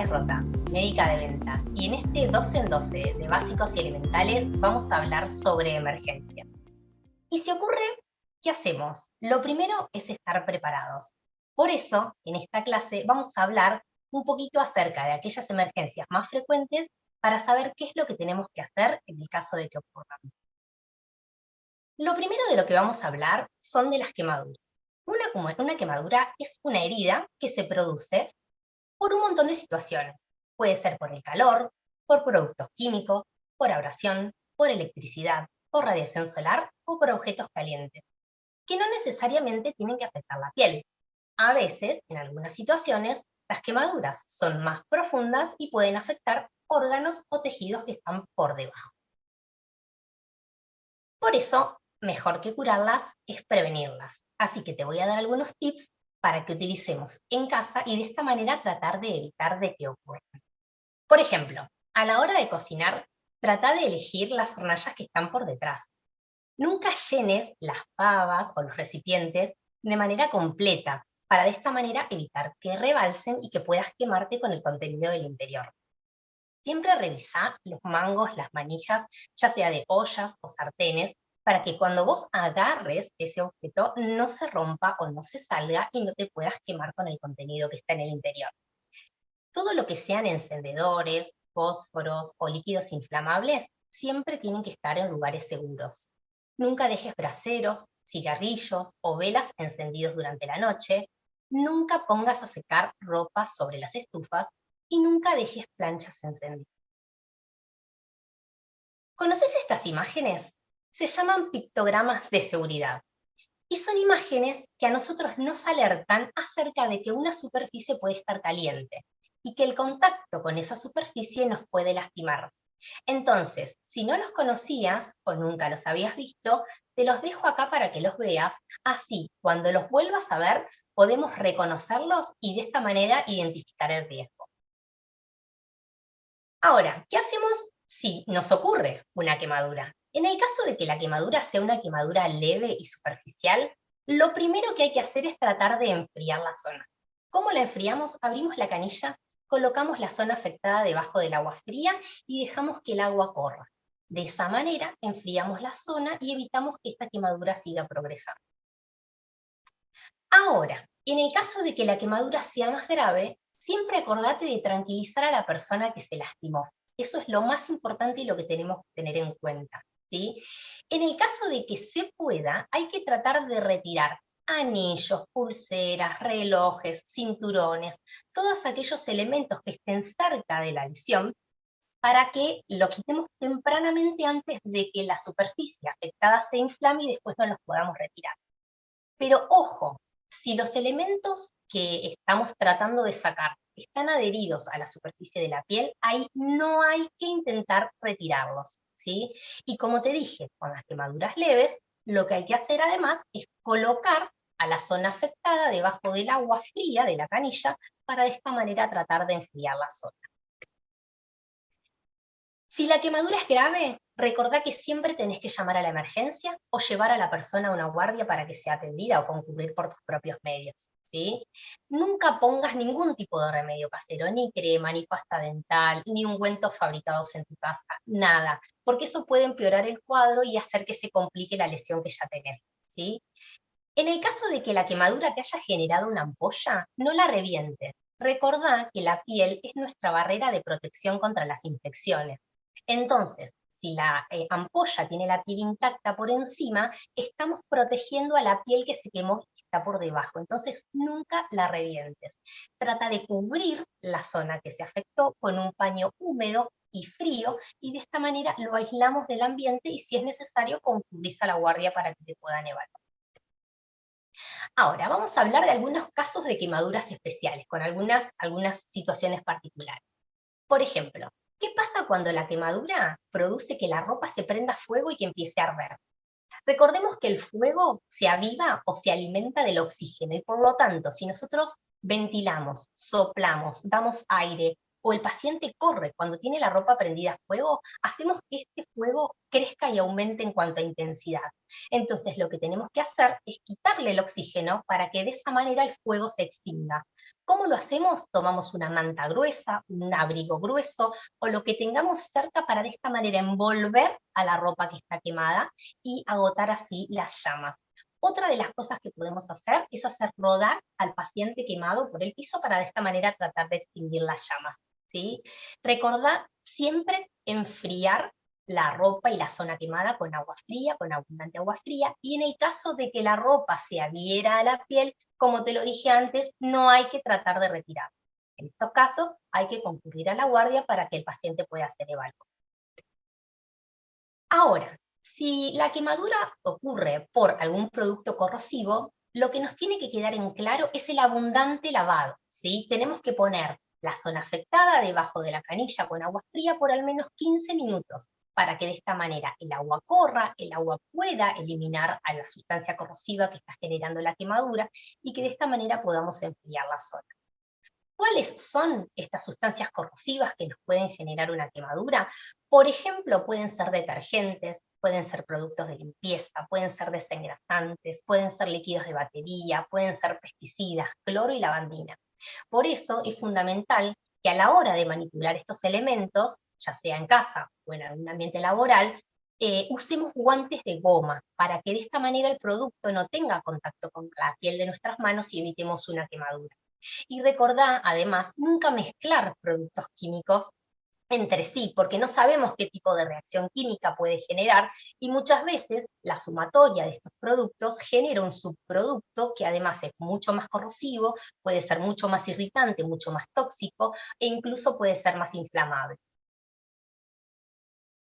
Vane Rota, médica de ventas, y en este 12 en 12 de básicos y elementales vamos a hablar sobre emergencia. Y si ocurre, ¿qué hacemos? Lo primero es estar preparados. Por eso, en esta clase vamos a hablar un poquito acerca de aquellas emergencias más frecuentes para saber qué es lo que tenemos que hacer en el caso de que ocurran. Lo primero de lo que vamos a hablar son de las quemaduras. Una quemadura es una herida que se produce por un montón de situaciones. Puede ser por el calor, por productos químicos, por abrasión, por electricidad, por radiación solar o por objetos calientes, que no necesariamente tienen que afectar la piel. A veces, en algunas situaciones, las quemaduras son más profundas y pueden afectar órganos o tejidos que están por debajo. Por eso, mejor que curarlas es prevenirlas. Así que te voy a dar algunos tips para que utilicemos en casa y de esta manera tratar de evitar de que ocurran. Por ejemplo, a la hora de cocinar, trata de elegir las hornallas que están por detrás. Nunca llenes las pavas o los recipientes de manera completa, para de esta manera evitar que rebalsen y que puedas quemarte con el contenido del interior. Siempre revisa los mangos, las manijas, ya sea de ollas o sartenes, para que cuando vos agarres ese objeto no se rompa o no se salga y no te puedas quemar con el contenido que está en el interior. Todo lo que sean encendedores, fósforos o líquidos inflamables siempre tienen que estar en lugares seguros. Nunca dejes braseros, cigarrillos o velas encendidos durante la noche. Nunca pongas a secar ropa sobre las estufas y nunca dejes planchas encendidas. ¿Conoces estas imágenes? Se llaman pictogramas de seguridad y son imágenes que a nosotros nos alertan acerca de que una superficie puede estar caliente y que el contacto con esa superficie nos puede lastimar. Entonces, si no los conocías o nunca los habías visto, te los dejo acá para que los veas, así cuando los vuelvas a ver podemos reconocerlos y de esta manera identificar el riesgo. Ahora, ¿qué hacemos si nos ocurre una quemadura? En el caso de que la quemadura sea una quemadura leve y superficial, lo primero que hay que hacer es tratar de enfriar la zona. ¿Cómo la enfriamos? Abrimos la canilla, colocamos la zona afectada debajo del agua fría y dejamos que el agua corra. De esa manera enfriamos la zona y evitamos que esta quemadura siga progresando. Ahora, en el caso de que la quemadura sea más grave, siempre acordate de tranquilizar a la persona que se lastimó. Eso es lo más importante y lo que tenemos que tener en cuenta, ¿sí? En el caso de que se pueda, hay que tratar de retirar anillos, pulseras, relojes, cinturones, todos aquellos elementos que estén cerca de la lesión, para que lo quitemos tempranamente antes de que la superficie afectada se inflame y después no los podamos retirar. Pero ojo, si los elementos que estamos tratando de sacar están adheridos a la superficie de la piel, ahí no hay que intentar retirarlos, ¿sí? Y como te dije, con las quemaduras leves, lo que hay que hacer además es colocar a la zona afectada debajo del agua fría de la canilla para de esta manera tratar de enfriar la zona. Si la quemadura es grave, recordá que siempre tenés que llamar a la emergencia o llevar a la persona a una guardia para que sea atendida o concurrir por tus propios medios, ¿sí? Nunca pongas ningún tipo de remedio casero, ni crema, ni pasta dental, ni ungüentos fabricados en tu casa, nada, porque eso puede empeorar el cuadro y hacer que se complique la lesión que ya tenés, ¿sí? En el caso de que la quemadura te haya generado una ampolla, no la revientes. Recordá que la piel es nuestra barrera de protección contra las infecciones. Entonces, si la ampolla tiene la piel intacta por encima, estamos protegiendo a la piel que se quemó y está por debajo. Entonces, nunca la revientes. Trata de cubrir la zona que se afectó con un paño húmedo y frío, y de esta manera lo aislamos del ambiente y si es necesario, concurrís a la guardia para que te puedan evaluar. Ahora, vamos a hablar de algunos casos de quemaduras especiales, con algunas situaciones particulares. Por ejemplo, ¿qué pasa cuando la quemadura produce que la ropa se prenda fuego y que empiece a arder? Recordemos que el fuego se aviva o se alimenta del oxígeno y por lo tanto, si nosotros ventilamos, soplamos, damos aire o el paciente corre, cuando tiene la ropa prendida a fuego, hacemos que este fuego crezca y aumente en cuanto a intensidad. Entonces lo que tenemos que hacer es quitarle el oxígeno para que de esa manera el fuego se extinga. ¿Cómo lo hacemos? Tomamos una manta gruesa, un abrigo grueso o lo que tengamos cerca para de esta manera envolver a la ropa que está quemada y agotar así las llamas. Otra de las cosas que podemos hacer es hacer rodar al paciente quemado por el piso para de esta manera tratar de extinguir las llamas, ¿sí? Recordar siempre enfriar la ropa y la zona quemada con agua fría, con abundante agua fría, y en el caso de que la ropa se adhiera a la piel, como te lo dije antes, no hay que tratar de retirar. En estos casos hay que concurrir a la guardia para que el paciente pueda ser evaluado. Ahora, si la quemadura ocurre por algún producto corrosivo, lo que nos tiene que quedar en claro es el abundante lavado, ¿sí? Tenemos que poner la zona afectada debajo de la canilla con agua fría por al menos 15 minutos, para que de esta manera el agua corra, el agua pueda eliminar a la sustancia corrosiva que está generando la quemadura y que de esta manera podamos enfriar la zona. ¿Cuáles son estas sustancias corrosivas que nos pueden generar una quemadura? Por ejemplo, pueden ser detergentes, pueden ser productos de limpieza, pueden ser desengrasantes, pueden ser líquidos de batería, pueden ser pesticidas, cloro y lavandina. Por eso es fundamental que a la hora de manipular estos elementos, ya sea en casa o en algún ambiente laboral, usemos guantes de goma para que de esta manera el producto no tenga contacto con la piel de nuestras manos y evitemos una quemadura. Y recordá, además, nunca mezclar productos químicos entre sí, porque no sabemos qué tipo de reacción química puede generar y muchas veces la sumatoria de estos productos genera un subproducto que además es mucho más corrosivo, puede ser mucho más irritante, mucho más tóxico e incluso puede ser más inflamable.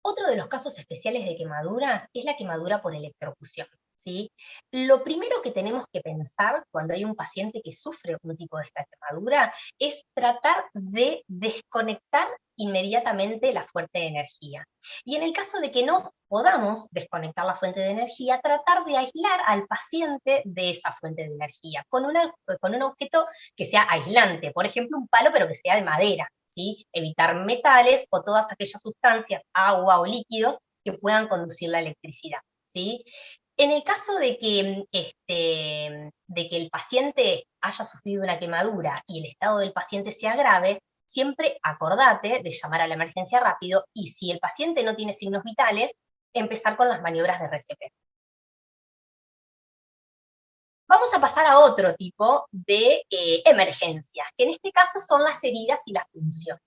Otro de los casos especiales de quemaduras es la quemadura por electrocución, ¿sí? Lo primero que tenemos que pensar cuando hay un paciente que sufre un tipo de esta quemadura es tratar de desconectar inmediatamente la fuente de energía. Y en el caso de que no podamos desconectar la fuente de energía, tratar de aislar al paciente de esa fuente de energía con un objeto que sea aislante, por ejemplo, un palo pero que sea de madera. ¿Sí? Evitar metales o todas aquellas sustancias, agua o líquidos que puedan conducir la electricidad, ¿sí? En el caso de que el paciente haya sufrido una quemadura y el estado del paciente sea grave, siempre acordate de llamar a la emergencia rápido y si el paciente no tiene signos vitales, empezar con las maniobras de RCP. Vamos a pasar a otro tipo de emergencias, que en este caso son las heridas y las punciones.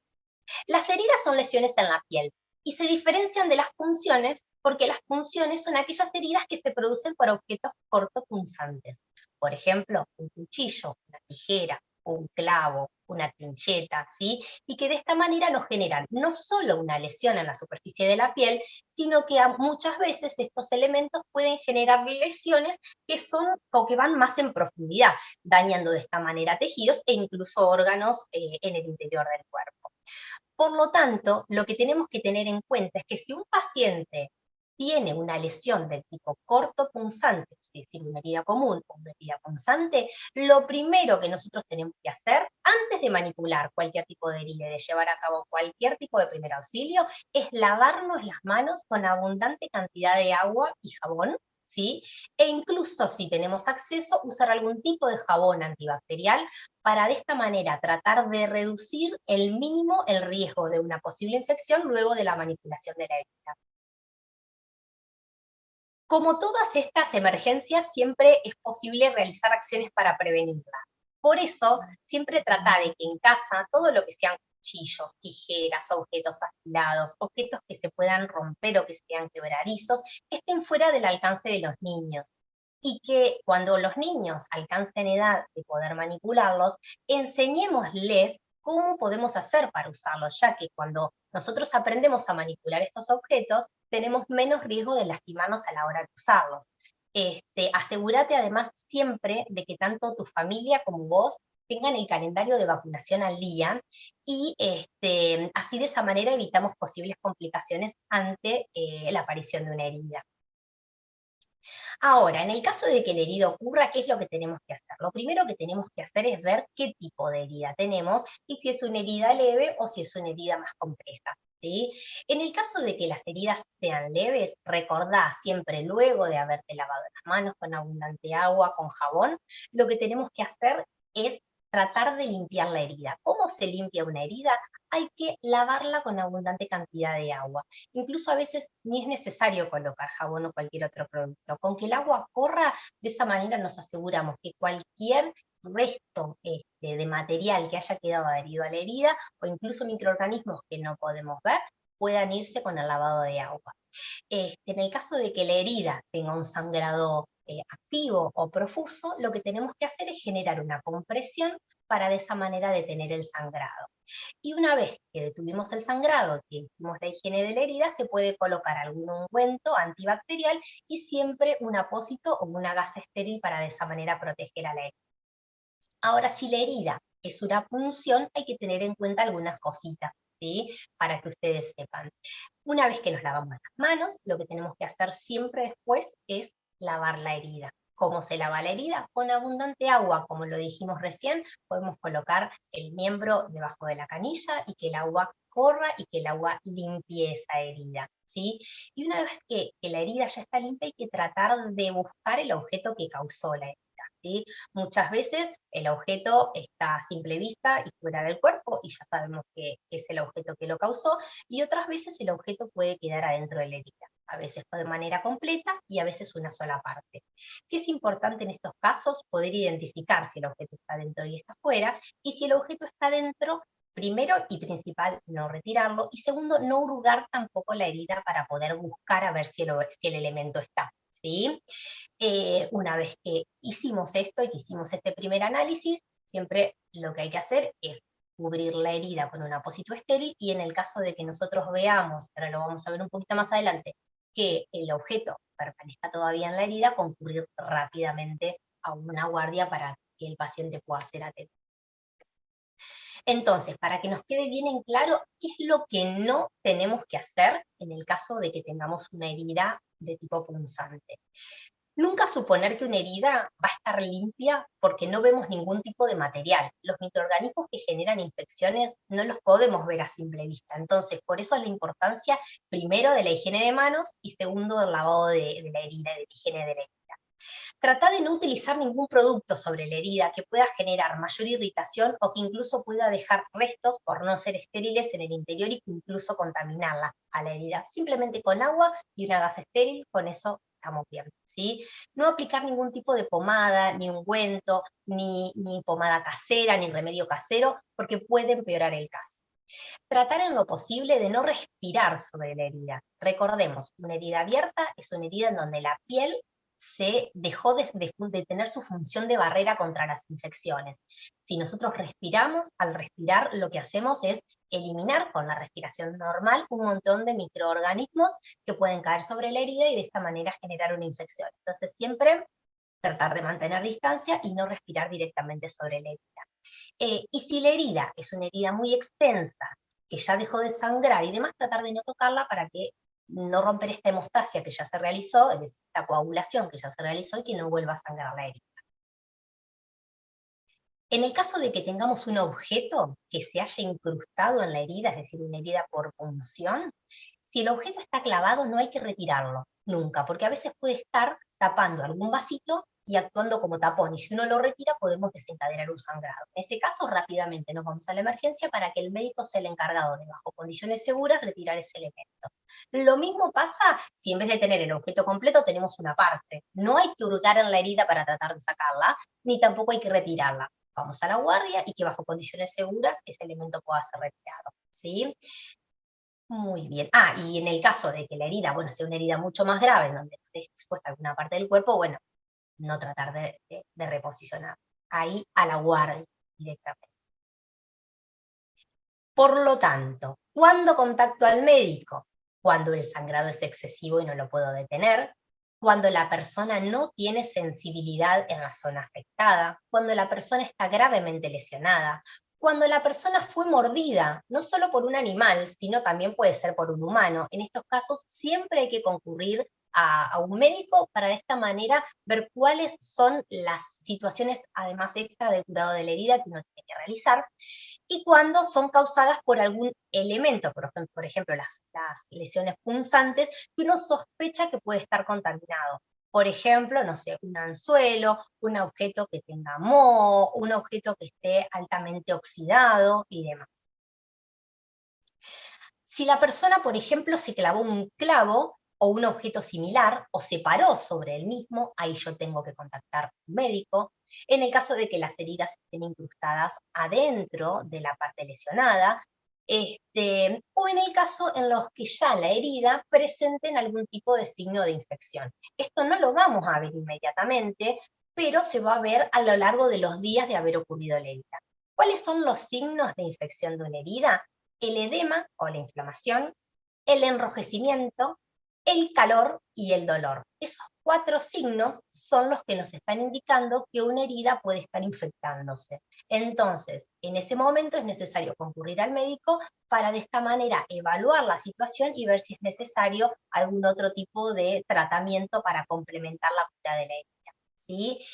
Las heridas son lesiones en la piel y se diferencian de las punciones porque las punciones son aquellas heridas que se producen por objetos cortopunzantes. Por ejemplo, un cuchillo, una tijera, un clavo, una trincheta, ¿sí? Y que de esta manera nos generan no solo una lesión en la superficie de la piel, sino que muchas veces estos elementos pueden generar lesiones que son o que van más en profundidad, dañando de esta manera tejidos e incluso órganos en el interior del cuerpo. Por lo tanto, lo que tenemos que tener en cuenta es que si un paciente tiene una lesión del tipo cortopunzante, es decir, una herida común o una herida punzante, lo primero que nosotros tenemos que hacer antes de manipular cualquier tipo de herida y de llevar a cabo cualquier tipo de primer auxilio es lavarnos las manos con abundante cantidad de agua y jabón, ¿sí? E incluso si tenemos acceso, usar algún tipo de jabón antibacterial para de esta manera tratar de reducir el mínimo el riesgo de una posible infección luego de la manipulación de la herida. Como todas estas emergencias, siempre es posible realizar acciones para prevenirlas. Por eso, siempre trata de que en casa todo lo que sean cuchillos, tijeras, objetos afilados, objetos que se puedan romper o que sean quebradizos, estén fuera del alcance de los niños. Y que cuando los niños alcancen edad de poder manipularlos, enseñémosles cómo podemos hacer para usarlos, ya que cuando nosotros aprendemos a manipular estos objetos, tenemos menos riesgo de lastimarnos a la hora de usarlos. Asegúrate además siempre de que tanto tu familia como vos tengan el calendario de vacunación al día y así de esa manera evitamos posibles complicaciones ante la aparición de una herida. Ahora, en el caso de que la herida ocurra, ¿qué es lo que tenemos que hacer? Lo primero que tenemos que hacer es ver qué tipo de herida tenemos y si es una herida leve o si es una herida más compleja. ¿Sí? En el caso de que las heridas sean leves, recordá siempre luego de haberte lavado las manos con abundante agua, con jabón, lo que tenemos que hacer es tratar de limpiar la herida. ¿Cómo se limpia una herida? Hay que lavarla con abundante cantidad de agua. Incluso a veces ni es necesario colocar jabón o cualquier otro producto. Con que el agua corra, de esa manera nos aseguramos que cualquier resto de material que haya quedado adherido a la herida o incluso microorganismos que no podemos ver puedan irse con el lavado de agua. En el caso de que la herida tenga un sangrado activo o profuso, lo que tenemos que hacer es generar una compresión para de esa manera detener el sangrado. Y una vez que detuvimos el sangrado, que hicimos la higiene de la herida, se puede colocar algún ungüento antibacterial y siempre un apósito o una gasa estéril para de esa manera proteger a la herida. Ahora, si la herida es una punción, hay que tener en cuenta algunas cositas, ¿sí? Para que ustedes sepan. Una vez que nos lavamos las manos, lo que tenemos que hacer siempre después es lavar la herida. ¿Cómo se lava la herida? Con abundante agua, como lo dijimos recién, podemos colocar el miembro debajo de la canilla y que el agua corra y que el agua limpie esa herida, ¿sí? Y una vez que la herida ya está limpia, hay que tratar de buscar el objeto que causó la herida, ¿sí? Muchas veces el objeto está a simple vista y fuera del cuerpo y ya sabemos que es el objeto que lo causó, y otras veces el objeto puede quedar adentro de la herida, a veces de manera completa y a veces una sola parte. ¿Qué es importante en estos casos? Poder identificar si el objeto está dentro y está fuera, y si el objeto está dentro, primero y principal, no retirarlo, y segundo, no hurgar tampoco la herida para poder buscar a ver si el elemento está, ¿sí? Una vez que hicimos esto y que hicimos este primer análisis, siempre lo que hay que hacer es cubrir la herida con un apósito estéril, y en el caso de que nosotros veamos, ahora lo vamos a ver un poquito más adelante, que el objeto permanezca todavía en la herida, concurrir rápidamente a una guardia para que el paciente pueda ser atendido. Entonces, para que nos quede bien en claro, ¿qué es lo que no tenemos que hacer en el caso de que tengamos una herida de tipo punzante? Nunca suponer que una herida va a estar limpia porque no vemos ningún tipo de material. Los microorganismos que generan infecciones no los podemos ver a simple vista. Entonces, por eso es la importancia, primero, de la higiene de manos y segundo, del lavado de la herida, de la higiene de la herida. Trata de no utilizar ningún producto sobre la herida que pueda generar mayor irritación o que incluso pueda dejar restos por no ser estériles en el interior y que incluso contaminarla a la herida. Simplemente con agua y una gasa estéril, con eso estamos bien, ¿sí? No aplicar ningún tipo de pomada, ni ungüento, ni pomada casera, ni remedio casero, porque puede empeorar el caso. Tratar en lo posible de no respirar sobre la herida. Recordemos, una herida abierta es una herida en donde la piel se dejó de tener su función de barrera contra las infecciones. Si nosotros respiramos, al respirar lo que hacemos es eliminar con la respiración normal un montón de microorganismos que pueden caer sobre la herida y de esta manera generar una infección. Entonces siempre tratar de mantener distancia y no respirar directamente sobre la herida. Y si la herida es una herida muy extensa, que ya dejó de sangrar y demás, tratar de no tocarla para que no romper esta hemostasia que ya se realizó, es decir, esta coagulación que ya se realizó y que no vuelva a sangrar la herida. En el caso de que tengamos un objeto que se haya incrustado en la herida, es decir, una herida por punción, si el objeto está clavado no hay que retirarlo, nunca, porque a veces puede estar tapando algún vasito y actuando como tapón, y si uno lo retira podemos desencadenar un sangrado. En ese caso, rápidamente nos vamos a la emergencia para que el médico sea el encargado de, bajo condiciones seguras, retirar ese elemento. Lo mismo pasa si en vez de tener el objeto completo tenemos una parte. No hay que hurgar en la herida para tratar de sacarla, ni tampoco hay que retirarla. Vamos a la guardia y que bajo condiciones seguras ese elemento pueda ser retirado, ¿sí? Muy bien. Y en el caso de que la herida, bueno, sea una herida mucho más grave, en donde esté expuesta alguna parte del cuerpo, bueno, no tratar de reposicionar. Ahí a la guardia directamente. Por lo tanto, ¿cuándo contacto al médico? Cuando el sangrado es excesivo y no lo puedo detener, cuando la persona no tiene sensibilidad en la zona afectada, cuando la persona está gravemente lesionada, cuando la persona fue mordida, no solo por un animal, sino también puede ser por un humano. En estos casos siempre hay que concurrir a un médico para de esta manera ver cuáles son las situaciones, además extra del curado de la herida que uno tiene que realizar, y cuando son causadas por algún elemento, por ejemplo las lesiones punzantes, que uno sospecha que puede estar contaminado. Por ejemplo, no sé, un anzuelo, un objeto que tenga moho, un objeto que esté altamente oxidado y demás. Si la persona, por ejemplo, se clavó un clavo o un objeto similar o se paró sobre el mismo, ahí yo tengo que contactar a un médico. En el caso de que las heridas estén incrustadas adentro de la parte lesionada, o en el caso en los que ya la herida presenten algún tipo de signo de infección. Esto no lo vamos a ver inmediatamente, pero se va a ver a lo largo de los días de haber ocurrido la herida. ¿Cuáles son los signos de infección de una herida? El edema o la inflamación, el enrojecimiento, el calor y el dolor. Esos 4 signos son los que nos están indicando que una herida puede estar infectándose. Entonces, en ese momento es necesario concurrir al médico para de esta manera evaluar la situación y ver si es necesario algún otro tipo de tratamiento para complementar la cura de la herida, ¿sí?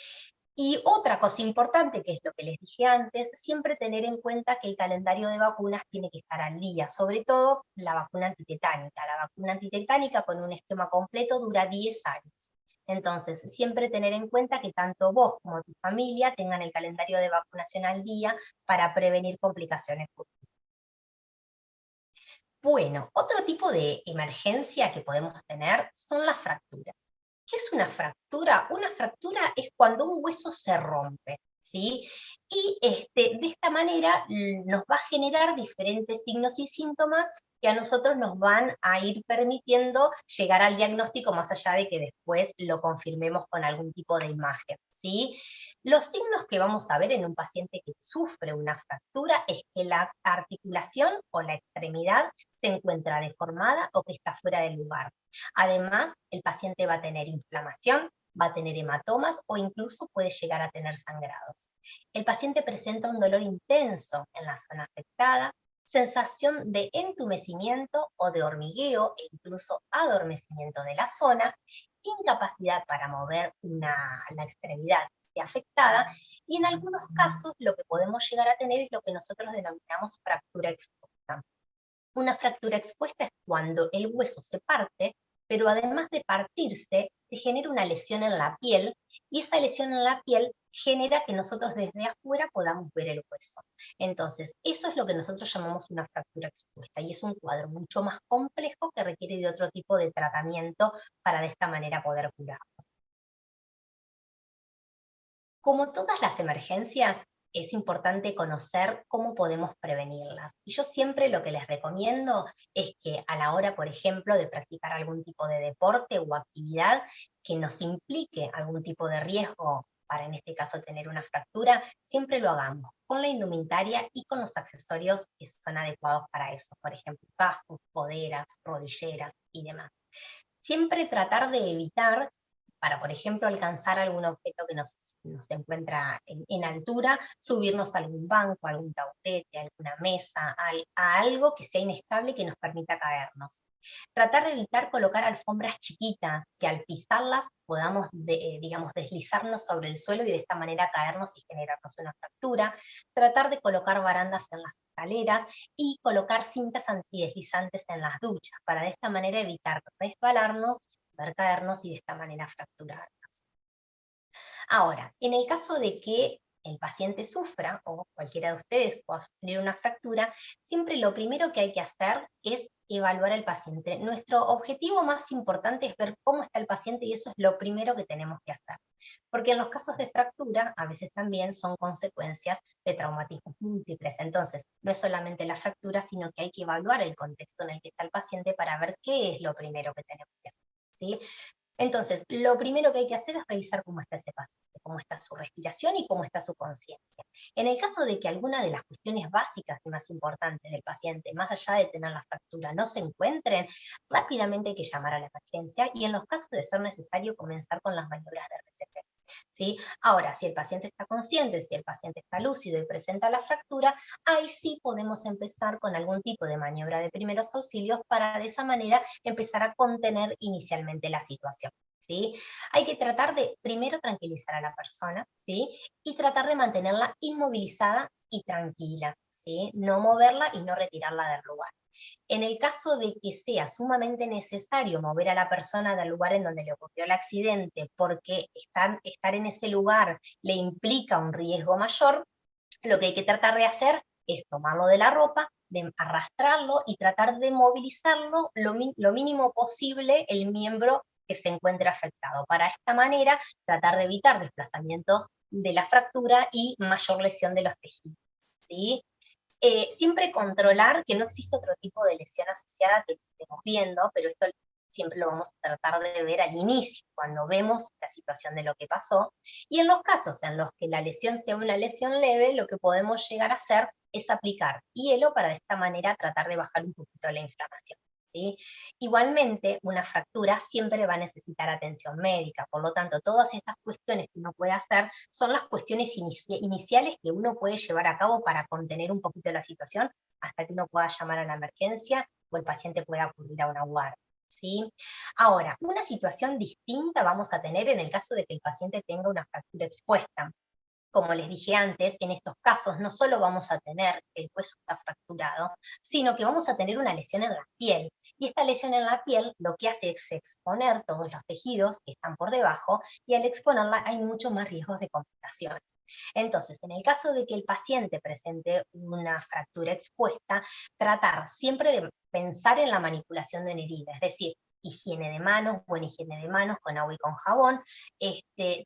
Y otra cosa importante, que es lo que les dije antes, siempre tener en cuenta que el calendario de vacunas tiene que estar al día, sobre todo la vacuna antitetánica. La vacuna antitetánica con un esquema completo dura 10 años. Entonces, siempre tener en cuenta que tanto vos como tu familia tengan el calendario de vacunación al día para prevenir complicaciones futuras. Bueno, otro tipo de emergencia que podemos tener son las fracturas. ¿Qué es una fractura? Una fractura es cuando un hueso se rompe, ¿sí? Y de esta manera nos va a generar diferentes signos y síntomas que a nosotros nos van a ir permitiendo llegar al diagnóstico más allá de que después lo confirmemos con algún tipo de imagen, ¿sí? Los signos que vamos a ver en un paciente que sufre una fractura es que la articulación o la extremidad se encuentra deformada o que está fuera del lugar. Además, el paciente va a tener inflamación, va a tener hematomas o incluso puede llegar a tener sangrados. El paciente presenta un dolor intenso en la zona afectada, sensación de entumecimiento o de hormigueo e incluso adormecimiento de la zona, incapacidad para mover la extremidad afectada, y en algunos casos lo que podemos llegar a tener es lo que nosotros denominamos fractura expuesta. Una fractura expuesta es cuando el hueso se parte, pero además de partirse, se genera una lesión en la piel, y esa lesión en la piel genera que nosotros desde afuera podamos ver el hueso. Entonces, eso es lo que nosotros llamamos una fractura expuesta, y es un cuadro mucho más complejo que requiere de otro tipo de tratamiento para de esta manera poder curar. Como todas las emergencias, es importante conocer cómo podemos prevenirlas. Y yo siempre lo que les recomiendo es que a la hora, por ejemplo, de practicar algún tipo de deporte o actividad que nos implique algún tipo de riesgo para, en este caso, tener una fractura, siempre lo hagamos con la indumentaria y con los accesorios que son adecuados para eso. Por ejemplo, cascos, coderas, rodilleras y demás. Siempre tratar de evitar, para, por ejemplo, alcanzar algún objeto que nos encuentra en altura, subirnos a algún banco, a algún taburete, a alguna mesa, a algo que sea inestable que nos permita caernos. Tratar de evitar colocar alfombras chiquitas, que al pisarlas podamos, digamos, deslizarnos sobre el suelo y de esta manera caernos y generarnos una fractura. Tratar de colocar barandas en las escaleras y colocar cintas antideslizantes en las duchas, para de esta manera evitar resbalarnos, ver caernos y de esta manera fracturarnos. Ahora, en el caso de que el paciente sufra, o cualquiera de ustedes pueda sufrir una fractura, siempre lo primero que hay que hacer es evaluar al paciente. Nuestro objetivo más importante es ver cómo está el paciente, y eso es lo primero que tenemos que hacer. Porque en los casos de fractura, a veces también son consecuencias de traumatismos múltiples. Entonces, no es solamente la fractura, sino que hay que evaluar el contexto en el que está el paciente para ver qué es lo primero que tenemos que hacer, ¿sí? Entonces, lo primero que hay que hacer es revisar cómo está ese paciente, cómo está su respiración y cómo está su conciencia. En el caso de que alguna de las cuestiones básicas y más importantes del paciente, más allá de tener la fractura, no se encuentren, rápidamente hay que llamar a la emergencia y, en los casos de ser necesario, comenzar con las maniobras de RCP. ¿sí? Ahora, si el paciente está consciente, si el paciente está lúcido y presenta la fractura, ahí sí podemos empezar con algún tipo de maniobra de primeros auxilios para de esa manera empezar a contener inicialmente la situación. ¿Sí? Hay que tratar de primero tranquilizar a la persona, ¿sí? Y tratar de mantenerla inmovilizada y tranquila, ¿sí? No moverla y no retirarla del lugar. En el caso de que sea sumamente necesario mover a la persona del lugar en donde le ocurrió el accidente porque estar en ese lugar le implica un riesgo mayor, lo que hay que tratar de hacer es tomarlo de la ropa, de arrastrarlo y tratar de movilizarlo lo mínimo posible el miembro que se encuentre afectado. Para esta manera, tratar de evitar desplazamientos de la fractura y mayor lesión de los tejidos. ¿Sí? Siempre controlar que no existe otro tipo de lesión asociada que estemos viendo, pero esto siempre lo vamos a tratar de ver al inicio, cuando vemos la situación de lo que pasó. Y en los casos en los que la lesión sea una lesión leve, lo que podemos llegar a hacer es aplicar hielo para de esta manera tratar de bajar un poquito la inflamación. ¿Sí? Igualmente, una fractura siempre va a necesitar atención médica, por lo tanto, todas estas cuestiones que uno puede hacer son las cuestiones iniciales que uno puede llevar a cabo para contener un poquito la situación hasta que uno pueda llamar a la emergencia o el paciente pueda acudir a una guardia. ¿Sí? Ahora, una situación distinta vamos a tener en el caso de que el paciente tenga una fractura expuesta. Como les dije antes, en estos casos no solo vamos a tener que el hueso está fracturado, sino que vamos a tener una lesión en la piel. Y esta lesión en la piel lo que hace es exponer todos los tejidos que están por debajo, y al exponerla hay mucho más riesgos de complicaciones. Entonces, en el caso de que el paciente presente una fractura expuesta, tratar siempre de pensar en la manipulación de una herida, es decir, higiene de manos, buena higiene de manos con agua y con jabón,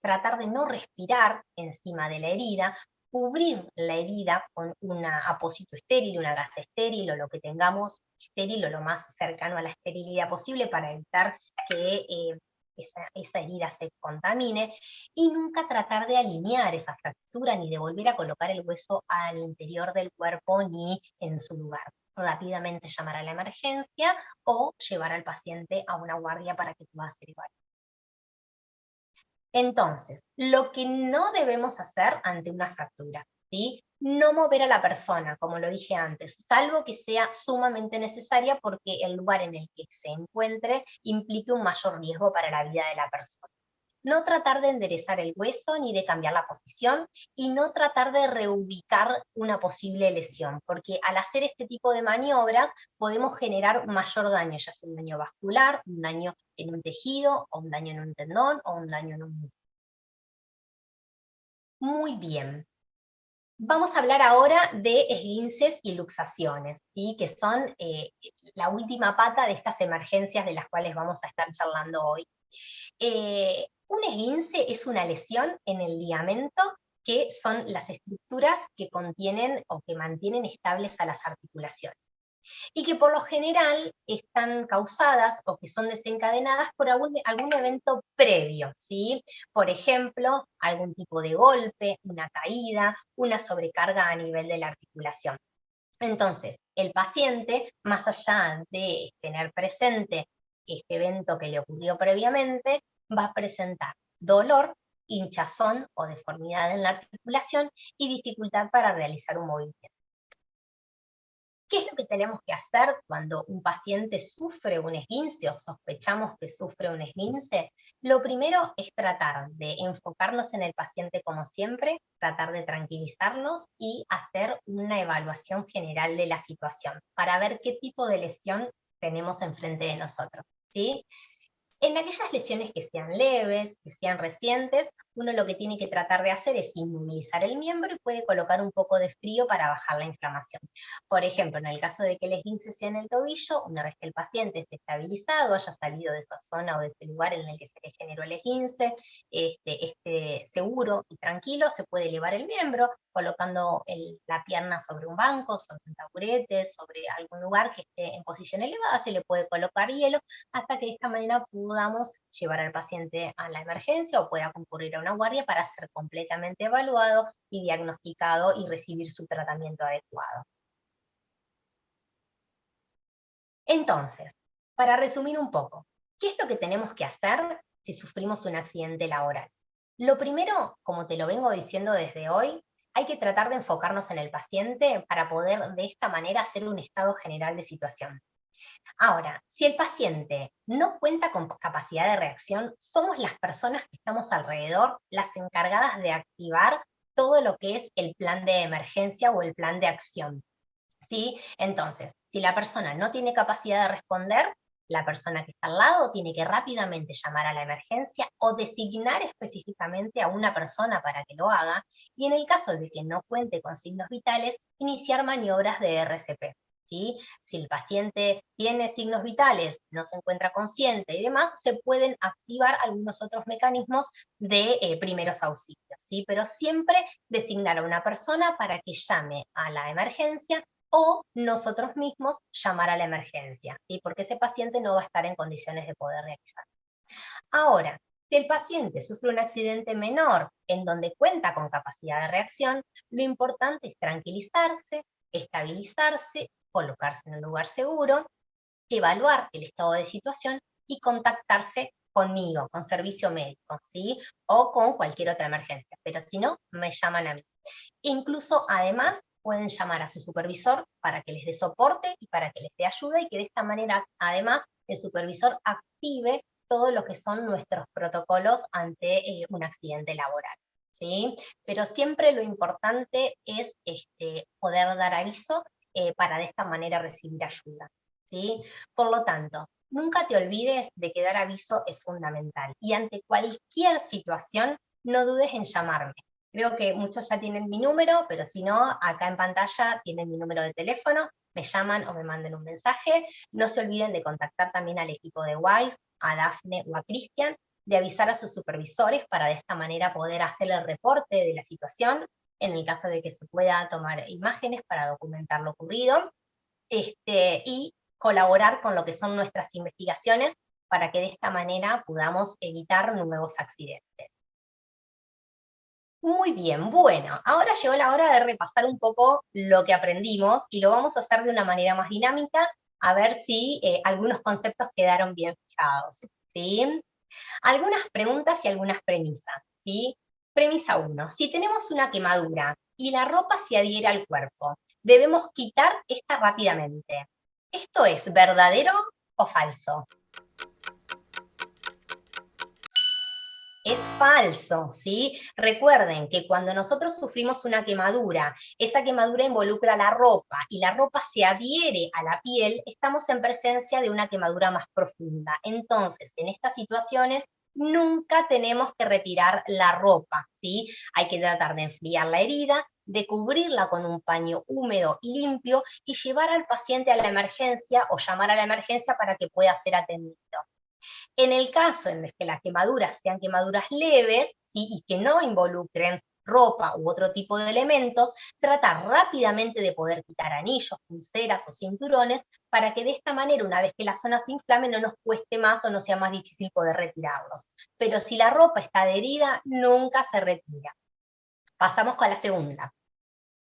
tratar de no respirar encima de la herida, cubrir la herida con un apósito estéril, una gasa estéril o lo que tengamos estéril o lo más cercano a la esterilidad posible para evitar que esa herida se contamine, y nunca tratar de alinear esa fractura ni de volver a colocar el hueso al interior del cuerpo ni en su lugar. Rápidamente llamar a la emergencia o llevar al paciente a una guardia para que pueda ser evaluado. Entonces, lo que no debemos hacer ante una fractura, ¿sí? No mover a la persona, como lo dije antes, salvo que sea sumamente necesaria porque el lugar en el que se encuentre implique un mayor riesgo para la vida de la persona. No tratar de enderezar el hueso ni de cambiar la posición, y no tratar de reubicar una posible lesión, porque al hacer este tipo de maniobras podemos generar mayor daño, ya sea un daño vascular, un daño en un tejido, o un daño en un tendón, o un daño en un músculo. Muy bien. Vamos a hablar ahora de esguinces y luxaciones, ¿sí? Que son la última pata de estas emergencias de las cuales vamos a estar charlando hoy. Un esguince es una lesión en el ligamento, que son las estructuras que contienen o que mantienen estables a las articulaciones, y que por lo general están causadas o que son desencadenadas por algún evento previo, ¿sí? Por ejemplo, algún tipo de golpe, una caída, una sobrecarga a nivel de la articulación. Entonces, el paciente, más allá de tener presente este evento que le ocurrió previamente, va a presentar dolor, hinchazón o deformidad en la articulación y dificultad para realizar un movimiento. ¿Qué es lo que tenemos que hacer cuando un paciente sufre un esguince o sospechamos que sufre un esguince? Lo primero es tratar de enfocarnos en el paciente como siempre, tratar de tranquilizarnos y hacer una evaluación general de la situación para ver qué tipo de lesión tenemos enfrente de nosotros, ¿sí? En aquellas lesiones que sean leves, que sean recientes, uno lo que tiene que tratar de hacer es inmovilizar el miembro y puede colocar un poco de frío para bajar la inflamación. Por ejemplo, en el caso de que el esguince sea en el tobillo, una vez que el paciente esté estabilizado, haya salido de esa zona o de ese lugar en el que se le generó el esguince, esté seguro y tranquilo, se puede elevar el miembro colocando la pierna sobre un banco, sobre un taburete, sobre algún lugar que esté en posición elevada, se le puede colocar hielo hasta que de esta manera podamos llevar al paciente a la emergencia o pueda concurrir a una guardia para ser completamente evaluado y diagnosticado y recibir su tratamiento adecuado. Entonces, para resumir un poco, ¿qué es lo que tenemos que hacer si sufrimos un accidente laboral? Lo primero, como te lo vengo diciendo desde hoy, hay que tratar de enfocarnos en el paciente para poder de esta manera hacer un estado general de situación. Ahora, si el paciente no cuenta con capacidad de reacción, somos las personas que estamos alrededor las encargadas de activar todo lo que es el plan de emergencia o el plan de acción. ¿Sí? Entonces, si la persona no tiene capacidad de responder, la persona que está al lado tiene que rápidamente llamar a la emergencia o designar específicamente a una persona para que lo haga, y en el caso de que no cuente con signos vitales, iniciar maniobras de RCP. ¿Sí? Si el paciente tiene signos vitales, no se encuentra consciente y demás, se pueden activar algunos otros mecanismos de primeros auxilios, ¿sí? Pero siempre designar a una persona para que llame a la emergencia o nosotros mismos llamar a la emergencia, ¿sí? Porque ese paciente no va a estar en condiciones de poder realizar. Ahora, si el paciente sufre un accidente menor en donde cuenta con capacidad de reacción, lo importante es tranquilizarse, estabilizarse, colocarse en un lugar seguro, evaluar el estado de situación y contactarse conmigo, con servicio médico, ¿sí? O con cualquier otra emergencia. Pero si no, me llaman a mí. Incluso, además, pueden llamar a su supervisor para que les dé soporte y para que les dé ayuda y que de esta manera, además, el supervisor active todo lo que son nuestros protocolos ante un accidente laboral, ¿sí? Pero siempre lo importante es poder dar aviso para de esta manera recibir ayuda, ¿sí? Por lo tanto, nunca te olvides de que dar aviso es fundamental y ante cualquier situación, no dudes en llamarme. Creo que muchos ya tienen mi número, pero si no, acá en pantalla tienen mi número de teléfono, me llaman o me manden un mensaje. No se olviden de contactar también al equipo de WISE, a Dafne o a Cristian, de avisar a sus supervisores para de esta manera poder hacer el reporte de la situación, en el caso de que se pueda tomar imágenes para documentar lo ocurrido, y colaborar con lo que son nuestras investigaciones para que de esta manera podamos evitar nuevos accidentes. Muy bien, bueno, ahora llegó la hora de repasar un poco lo que aprendimos y lo vamos a hacer de una manera más dinámica, a ver si algunos conceptos quedaron bien fijados, ¿sí? Algunas preguntas y algunas premisas, ¿sí? Premisa 1. Si tenemos una quemadura y la ropa se adhiere al cuerpo, debemos quitar esta rápidamente. ¿Esto es verdadero o falso? Es falso, ¿sí? Recuerden que cuando nosotros sufrimos una quemadura, esa quemadura involucra la ropa y la ropa se adhiere a la piel, estamos en presencia de una quemadura más profunda. Entonces, en estas situaciones, nunca tenemos que retirar la ropa, ¿sí? Hay que tratar de enfriar la herida, de cubrirla con un paño húmedo y limpio y llevar al paciente a la emergencia o llamar a la emergencia para que pueda ser atendido. En el caso en el que las quemaduras sean quemaduras leves, ¿sí? Y que no involucren ropa u otro tipo de elementos, trata rápidamente de poder quitar anillos, pulseras o cinturones para que de esta manera, una vez que la zona se inflame, no nos cueste más o no sea más difícil poder retirarlos. Pero si la ropa está adherida, nunca se retira. Pasamos con la segunda.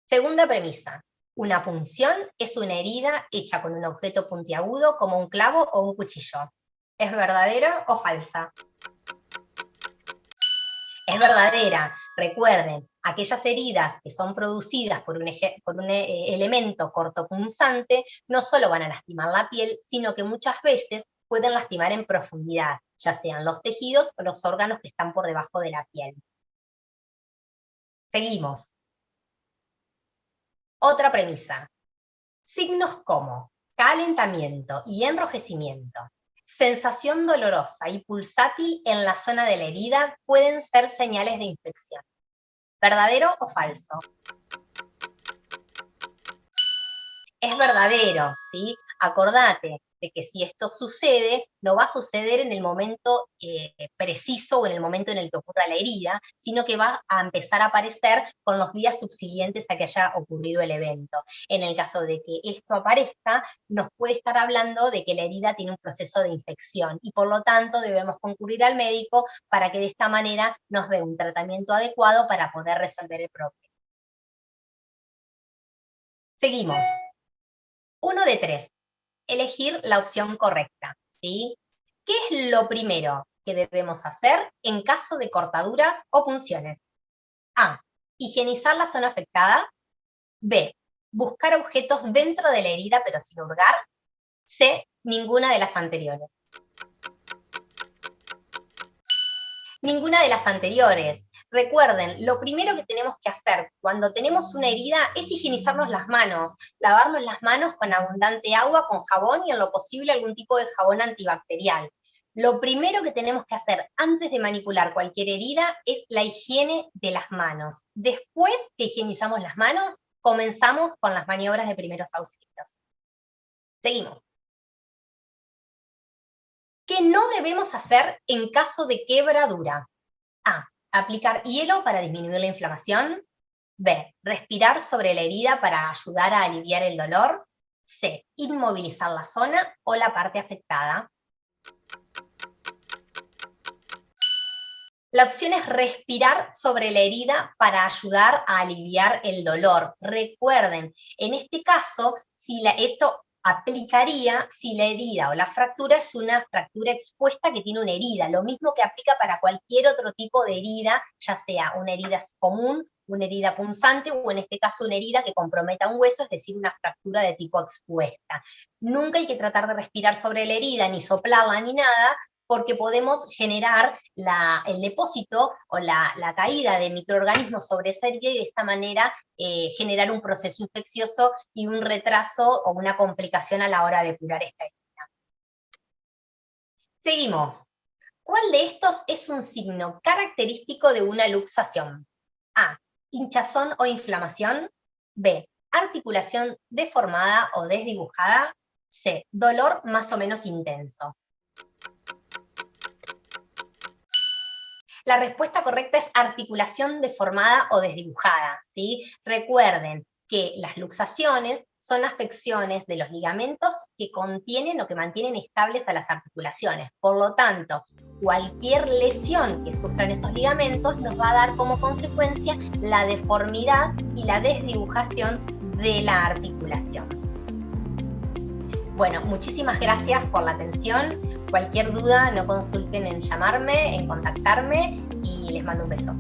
Segunda premisa. Una punción es una herida hecha con un objeto puntiagudo como un clavo o un cuchillo. ¿Es verdadera o falsa? Es verdadera. Recuerden, aquellas heridas que son producidas por un elemento cortopunzante no solo van a lastimar la piel, sino que muchas veces pueden lastimar en profundidad, ya sean los tejidos o los órganos que están por debajo de la piel. Seguimos. Otra premisa. Signos como calentamiento y enrojecimiento, sensación dolorosa y pulsátil en la zona de la herida pueden ser señales de infección. ¿Verdadero o falso? Es verdadero, ¿sí? Acordate de que si esto sucede, no va a suceder en el momento preciso o en el momento en el que ocurra la herida, sino que va a empezar a aparecer con los días subsiguientes a que haya ocurrido el evento. En el caso de que esto aparezca, nos puede estar hablando de que la herida tiene un proceso de infección y por lo tanto debemos concurrir al médico para que de esta manera nos dé un tratamiento adecuado para poder resolver el problema. Seguimos. 1 de 3. Elegir la opción correcta, ¿sí? ¿Qué es lo primero? que debemos hacer en caso de cortaduras o punciones? A. Higienizar la zona afectada. B. Buscar objetos dentro de la herida pero sin hurgar. C. Ninguna de las anteriores. Ninguna de las anteriores. Recuerden, lo primero que tenemos que hacer cuando tenemos una herida es higienizarnos las manos, lavarnos las manos con abundante agua, con jabón y en lo posible algún tipo de jabón antibacterial. Lo primero que tenemos que hacer antes de manipular cualquier herida es la higiene de las manos. Después que higienizamos las manos, comenzamos con las maniobras de primeros auxilios. Seguimos. ¿Qué no debemos hacer en caso de quebradura? A. Aplicar hielo para disminuir la inflamación. B. Respirar sobre la herida para ayudar a aliviar el dolor. C. Inmovilizar la zona o la parte afectada. La opción es respirar sobre la herida para ayudar a aliviar el dolor. Recuerden, en este caso, esto aplicaría si la herida o la fractura es una fractura expuesta que tiene una herida, lo mismo que aplica para cualquier otro tipo de herida, ya sea una herida común, una herida punzante o en este caso una herida que comprometa un hueso, es decir, una fractura de tipo expuesta. Nunca hay que tratar de respirar sobre la herida, ni soplarla, ni nada, porque podemos generar el depósito o la caída de microorganismos sobre esa herida y de esta manera generar un proceso infeccioso y un retraso o una complicación a la hora de curar esta herida. Seguimos. ¿Cuál de estos es un signo característico de una luxación? A. Hinchazón o inflamación. B. Articulación deformada o desdibujada. C. Dolor más o menos intenso. La respuesta correcta es articulación deformada o desdibujada, ¿sí? Recuerden que las luxaciones son afecciones de los ligamentos que contienen o que mantienen estables a las articulaciones. Por lo tanto, cualquier lesión que sufran esos ligamentos nos va a dar como consecuencia la deformidad y la desdibujación de la articulación. Bueno, muchísimas gracias por la atención. Cualquier duda, no consulten en llamarme, en contactarme y les mando un beso.